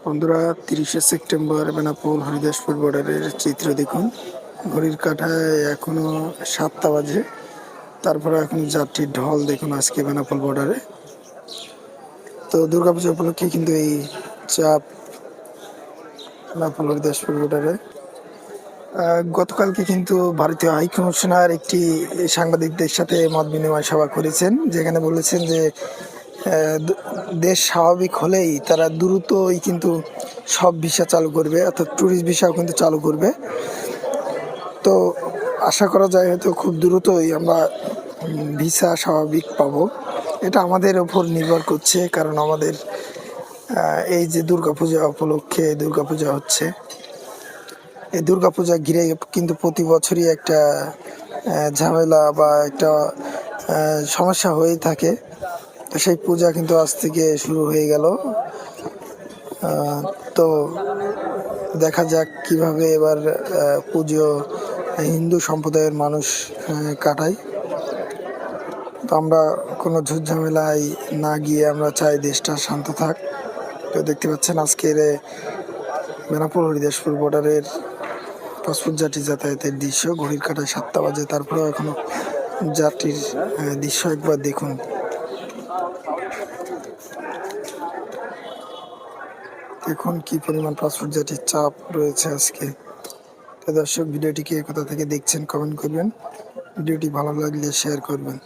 বন্ধুরা, 30শে সেপ্টেম্বর বেনাপোল হরিদাসপুর বর্ডারের চিত্র দেখুন। ঘড়ির কাঁটায় এখনো 7টা বাজে, তারপরে এখন যাত্রীর ঢল দেখুন আজকে বেনাপোল বর্ডারে। তো দুর্গাপূজা উপলক্ষে কিন্তু এই চাপ বেনাপোল হরিদাসপুর বর্ডারে। গতকালকে কিন্তু ভারতীয় হাই কমিশনার একটি সাংবাদিকদের সাথে মত বিনিময় সভা করেছেন, যেখানে বলেছেন যে দেশ স্বাভাবিক হলেই তারা দ্রুতই কিন্তু সব ভিসা চালু করবে, অর্থাৎ ট্যুরিস্ট ভিসাও কিন্তু চালু করবে। তো আশা করা যায় হয়তো খুব দ্রুতই আমরা ভিসা স্বাভাবিক পাবো। এটা আমাদের ওপর নির্ভর করছে, কারণ আমাদের এই যে দুর্গাপূজা উপলক্ষে দুর্গাপূজা হচ্ছে, এই দুর্গাপূজা ঘিরে কিন্তু প্রতি বছরই একটা ঝামেলা বা একটা সমস্যা হয়েই থাকে। তো সেই পূজা কিন্তু আজ থেকে শুরু হয়ে গেল। তো দেখা যাক কিভাবে এবার পুজো হিন্দু সম্প্রদায়ের মানুষ কাটায়। তো আমরা কোনো ঝুটঝামেলায় না গিয়ে আমরা চাই দেশটা শান্ত থাক। তো দেখতে পাচ্ছেন আজকের বেনাপোল হরিদাসপুর বর্ডারের পাসপোর্ট যাত্রী যাতায়াতের দৃশ্য। ঘড়ির কাঁটায় 7টা বাজে, তারপরেও এখনো যাত্রীর দৃশ্য একবার দেখুন। দেখুন কি পরিমাণ পাসপোর্ট যাত্রীর চাপ রয়েছে আজকে। তো দর্শক, ভিডিওটিকে কোথা থেকে দেখছেন কমেন্ট করবেন, ভিডিওটি ভালো লাগলে শেয়ার করবেন।